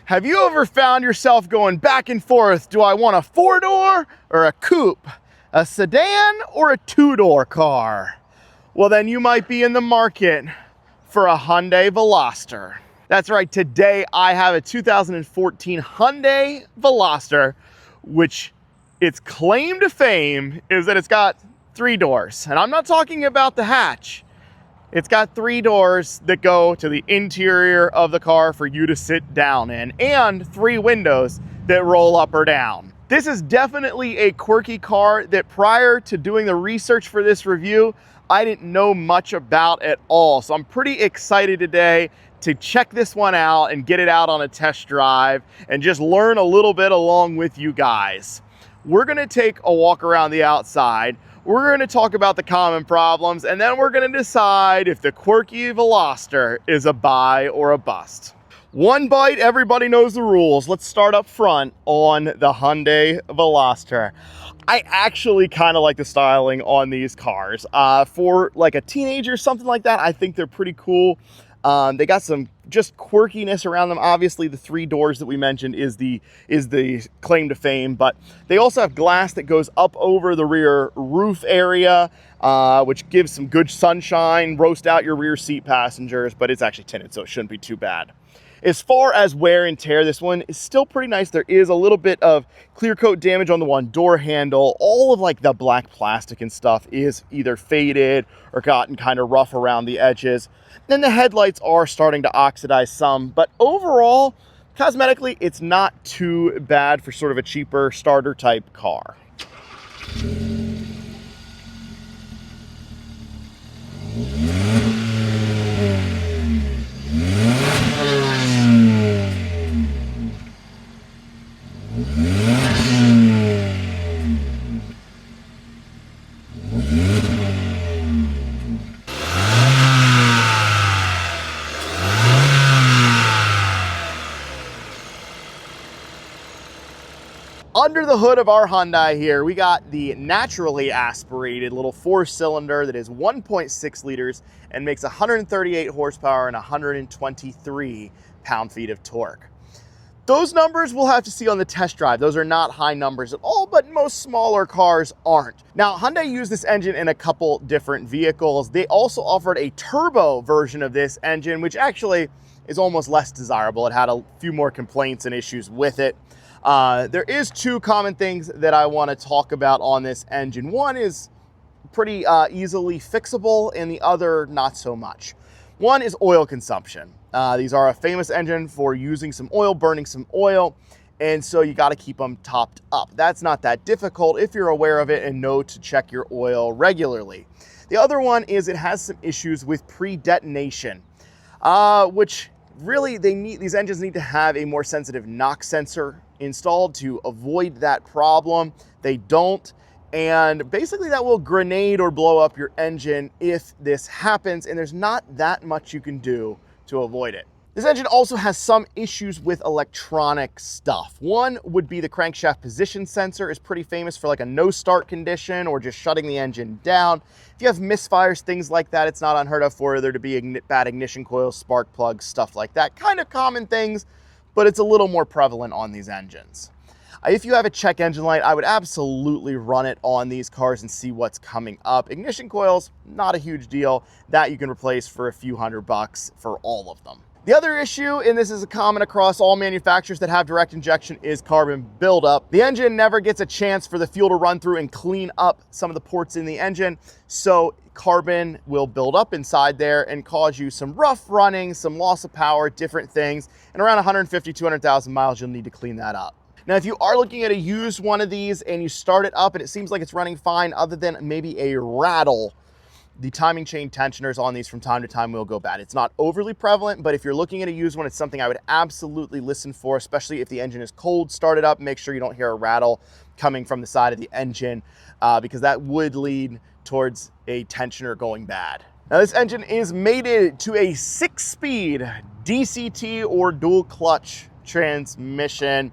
Have you ever found yourself going back and forth? Do I want a 4-door or a coupe? A sedan or a 2-door car? Well, then you might be in the market for a Hyundai Veloster. That's right, today I have a 2014 Hyundai Veloster, which its claim to fame is that it's got 3 doors. And I'm not talking about the hatch. It's got 3 doors that go to the interior of the car for you to sit down in, and 3 windows that roll up or down. This is definitely a quirky car that prior to doing the research for this review, I didn't know much about at all. So I'm pretty excited today to check this one out and get it out on a test drive and just learn a little bit along with you guys. We're gonna take a walk around the outside. We're gonna talk about the common problems, and then we're gonna decide if the quirky Veloster is a buy or a bust. One bite, everybody knows the rules. Let's start up front on the Hyundai Veloster. I actually kind of like the styling on these cars. For like a teenager, something like that, I think they're pretty cool. They got some just quirkiness around them. Obviously, the 3 doors that we mentioned is the claim to fame, but they also have glass that goes up over the rear roof area, which gives some good sunshine, roast out your rear seat passengers, but it's actually tinted, so it shouldn't be too bad. As far as wear and tear, this one is still pretty nice. There is a little bit of clear coat damage on the one door handle. All of like the black plastic and stuff is either faded or gotten kind of rough around the edges. Then the headlights are starting to oxidize some, but overall, cosmetically, it's not too bad for sort of a cheaper starter type car. Under the hood of our Hyundai here, we got the naturally aspirated little 4-cylinder that is 1.6 liters and makes 138 horsepower and 123 pound-feet of torque. Those numbers we'll have to see on the test drive. Those are not high numbers at all, but most smaller cars aren't. Now, Hyundai used this engine in a couple different vehicles. They also offered a turbo version of this engine, which actually is almost less desirable. It had a few more complaints and issues with it. There is 2 common things that I want to talk about on this engine. One is pretty easily fixable, and the other not so much. One is oil consumption. These are a famous engine for using some oil, burning some oil, and so you got to keep them topped up. That's not that difficult if you're aware of it and know to check your oil regularly. The other one is it has some issues with pre-detonation, which really these engines need to have a more sensitive knock sensor installed to avoid that problem. They don't, and basically that will grenade or blow up your engine if this happens, and there's not that much you can do to avoid it. This engine also has some issues with electronic stuff. One would be the crankshaft position sensor is pretty famous for like a no start condition or just shutting the engine down. If you have misfires, things like that, it's not unheard of for there to be bad ignition coils, spark plugs, stuff like that. Kind of common things, but it's a little more prevalent on these engines. If you have a check engine light, I would absolutely run it on these cars and see what's coming up. Ignition coils, not a huge deal. That you can replace for a few $100 for all of them. The other issue, and this is common across all manufacturers that have direct injection, is carbon buildup. The engine never gets a chance for the fuel to run through and clean up some of the ports in the engine, so carbon will build up inside there and cause you some rough running, some loss of power, different things, and around 150, 200,000 miles, you'll need to clean that up. Now, if you are looking at a used one of these and you start it up and it seems like it's running fine other than maybe a rattle, the timing chain tensioners on these from time to time will go bad. It's not overly prevalent, but if you're looking at a used one, it's something I would absolutely listen for, especially if the engine is cold, start it up, make sure you don't hear a rattle coming from the side of the engine, because that would lead towards a tensioner going bad. Now, this engine is mated to a 6-speed DCT or dual clutch transmission.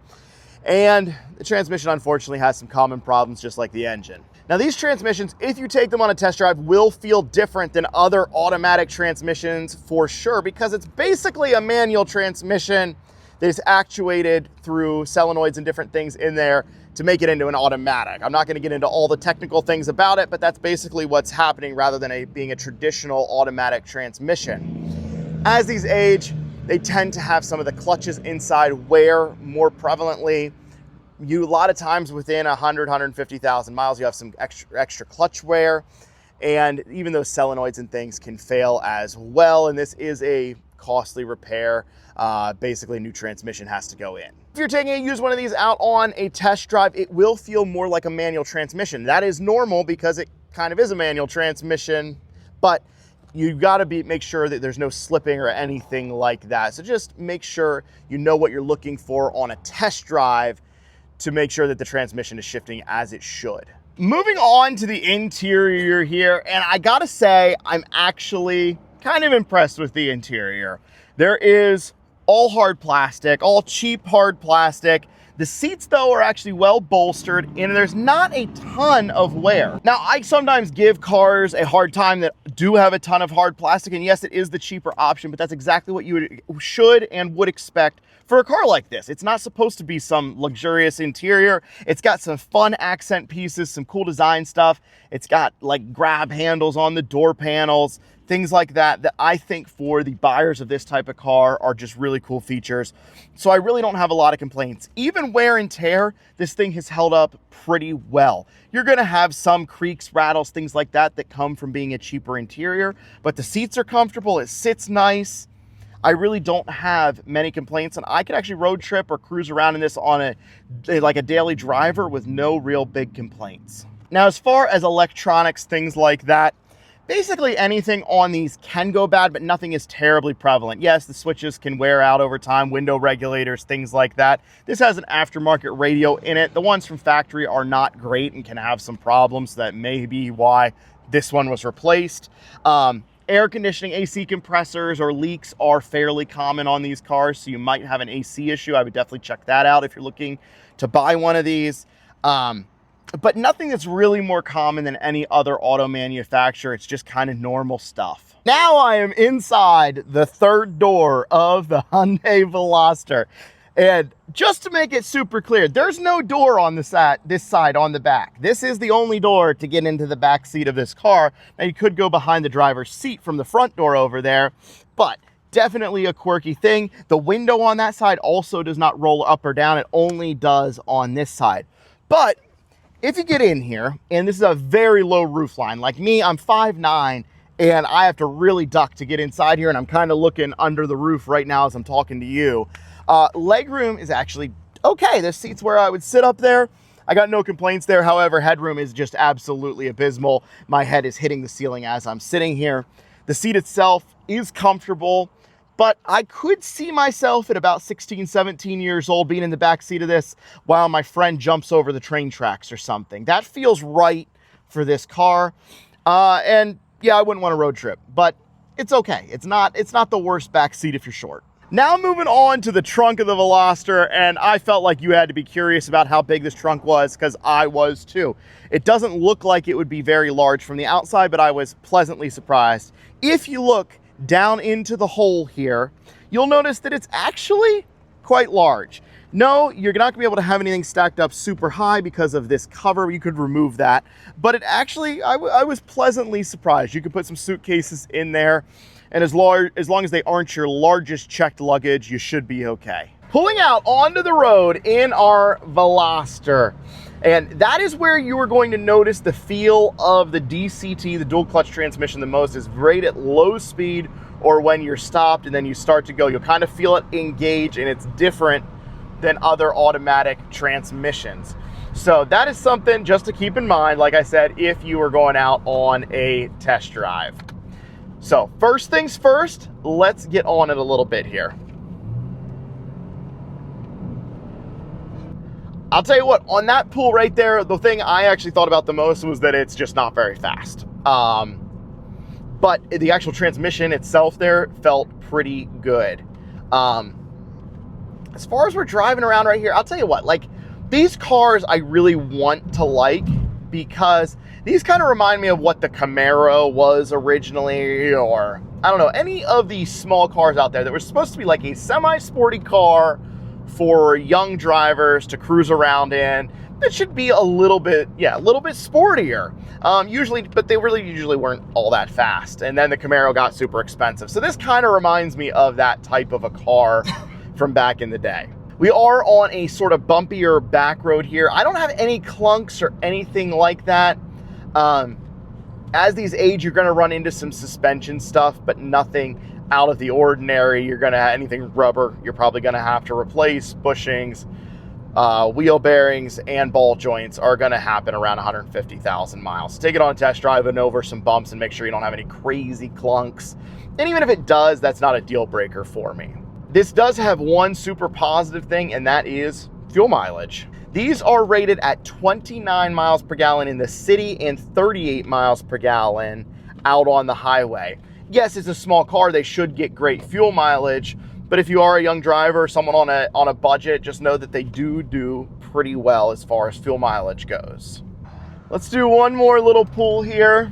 And the transmission, unfortunately, has some common problems just like the engine. Now, these transmissions, if you take them on a test drive, will feel different than other automatic transmissions for sure, because it's basically a manual transmission that is actuated through solenoids and different things in there to make it into an automatic. I'm not going to get into all the technical things about it, but that's basically what's happening rather than being a traditional automatic transmission. As these age, they tend to have some of the clutches inside wear more prevalently. A lot of times within 100, 150,000 miles, you have some extra clutch wear, and even those solenoids and things can fail as well. And this is a costly repair. Basically, a new transmission has to go in. If you're taking a used one of these out on a test drive, it will feel more like a manual transmission. That is normal because it kind of is a manual transmission, but you've got to make sure that there's no slipping or anything like that. So just make sure you know what you're looking for on a test drive to make sure that the transmission is shifting as it should. Moving on to the interior here, and I gotta say, I'm actually kind of impressed with the interior. There is all hard plastic, all cheap hard plastic. The seats, though, are actually well bolstered, and there's not a ton of wear. Now, I sometimes give cars a hard time that do have a ton of hard plastic, and yes, it is the cheaper option, but that's exactly what you should and would expect for a car like this. It's not supposed to be some luxurious interior. It's got some fun accent pieces, some cool design stuff. It's got like grab handles on the door panels, things like that, that I think for the buyers of this type of car are just really cool features. So I really don't have a lot of complaints. Even wear and tear, this thing has held up pretty well. You're gonna have some creaks, rattles, things like that that come from being a cheaper interior, but the seats are comfortable, it sits nice. I really don't have many complaints, and I could actually road trip or cruise around in this on like a daily driver with no real big complaints. Now, as far as electronics, things like that, basically anything on these can go bad, but nothing is terribly prevalent. Yes, the switches can wear out over time, window regulators, things like that. This has an aftermarket radio in it. The ones from factory are not great and can have some problems. So that may be why this one was replaced. Air conditioning, AC compressors, or leaks are fairly common on these cars, so you might have an AC issue. I would definitely check that out if you're looking to buy one of these. But nothing that's really more common than any other auto manufacturer. It's just kind of normal stuff. Now I am inside the third door of the Hyundai Veloster. And just to make it super clear, there's no door on this side on the back. This is the only door to get into the back seat of this car. Now you could go behind the driver's seat from the front door over there, but definitely a quirky thing. The window on that side also does not roll up or down. It only does on this side. But if you get in here, and this is a very low roof line, like me, I'm 5'9", and I have to really duck to get inside here, and I'm kind of looking under the roof right now as I'm talking to you. Legroom is actually okay. There's seats where I would sit up there. I got no complaints there. However, headroom is just absolutely abysmal. My head is hitting the ceiling as I'm sitting here. The seat itself is comfortable, but I could see myself at about 16, 17 years old being in the back seat of this while my friend jumps over the train tracks or something. That feels right for this car. And yeah, I wouldn't want a road trip, but it's okay. It's not the worst back seat if you're short. Now moving on to the trunk of the Veloster, and I felt like you had to be curious about how big this trunk was because I was too. It doesn't look like it would be very large from the outside, but I was pleasantly surprised. If you look down into the hole here, you'll notice that it's actually quite large. No, you're not gonna be able to have anything stacked up super high because of this cover. You could remove that, but it actually, I was pleasantly surprised. You could put some suitcases in there, and as long as they aren't your largest checked luggage, you should be okay. Pulling out onto the road in our Veloster, and that is where you are going to notice the feel of the DCT, the dual clutch transmission, the most is right at low speed or when you're stopped and then you start to go. You'll kind of feel it engage, and it's different than other automatic transmissions. So that is something just to keep in mind, like I said, if you are going out on a test drive. So first things first, let's get on it a little bit here. I'll tell you what, on that pull right there, the thing I actually thought about the most was that it's just not very fast. But the actual transmission itself there felt pretty good. As far as we're driving around right here, I'll tell you what, like these cars I really want to like because these kind of remind me of what the Camaro was originally, or I don't know, any of these small cars out there that were supposed to be like a semi-sporty car for young drivers to cruise around in. It should be a little bit sportier. But they really usually weren't all that fast. And then the Camaro got super expensive. So this kind of reminds me of that type of a car from back in the day. We are on a sort of bumpier back road here. I don't have any clunks or anything like that. As these age, you're gonna run into some suspension stuff, but nothing out of the ordinary. You're gonna have anything rubber, you're probably gonna have to replace. Bushings, wheel bearings, and ball joints are gonna happen around 150,000 miles. Take it on a test drive and over some bumps and make sure you don't have any crazy clunks. And even if it does, that's not a deal breaker for me. This does have one super positive thing, and that is fuel mileage. These are rated at 29 miles per gallon in the city and 38 miles per gallon out on the highway. Yes, it's a small car, they should get great fuel mileage, but if you are a young driver, someone on a budget, just know that they do pretty well as far as fuel mileage goes. Let's do one more little pull here.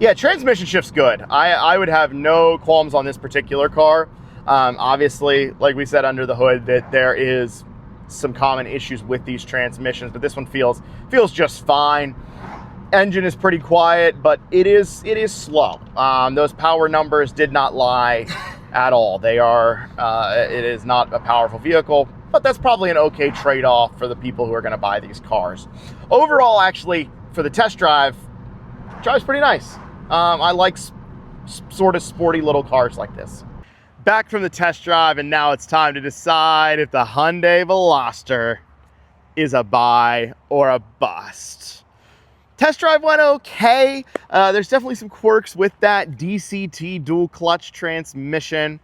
Yeah, transmission shift's good. I would have no qualms on this particular car. Obviously, like we said under the hood, that there is some common issues with these transmissions, but this one feels just fine. Engine is pretty quiet, but it is slow. Those power numbers did not lie at all. They are, it is not a powerful vehicle, but that's probably an okay trade-off for the people who are gonna buy these cars. Overall, actually, for the test drive's pretty nice. I like sort of sporty little cars like this. Back from the test drive, and now it's time to decide if the Hyundai Veloster is a buy or a bust. Test drive went okay. There's definitely some quirks with that DCT dual clutch transmission,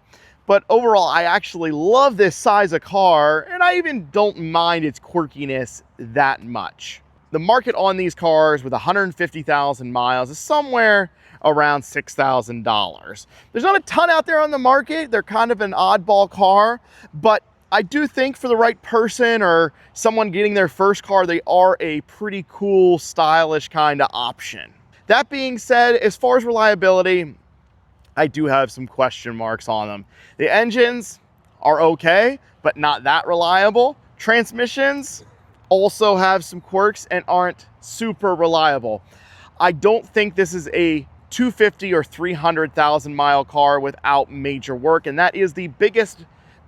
but overall I actually love this size of car, and I even don't mind its quirkiness that much. The market on these cars with 150,000 miles is somewhere around $6,000. There's not a ton out there on the market. They're kind of an oddball car, but I do think for the right person or someone getting their first car, they are a pretty cool, stylish kind of option. That being said, as far as reliability, I do have some question marks on them. The engines are okay, but not that reliable. Transmissions also have some quirks and aren't super reliable. I don't think this is a 250 or 300,000 mile car without major work, and that is the biggest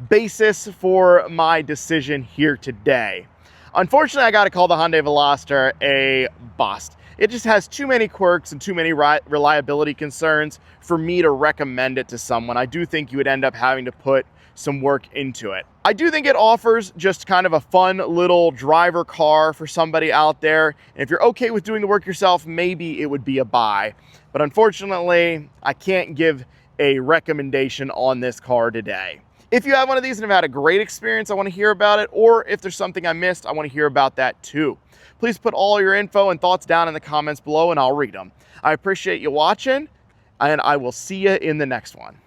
basis for my decision here today. Unfortunately, I gotta call the Hyundai Veloster a bust. It just has too many quirks and too many reliability concerns for me to recommend it to someone. I do think you would end up having to put some work into it. I do think it offers just kind of a fun little driver car for somebody out there. And if you're okay with doing the work yourself, maybe it would be a buy. But unfortunately, I can't give a recommendation on this car today. If you have one of these and have had a great experience, I want to hear about it. Or if there's something I missed, I want to hear about that too. Please put all your info and thoughts down in the comments below and I'll read them. I appreciate you watching, and I will see you in the next one.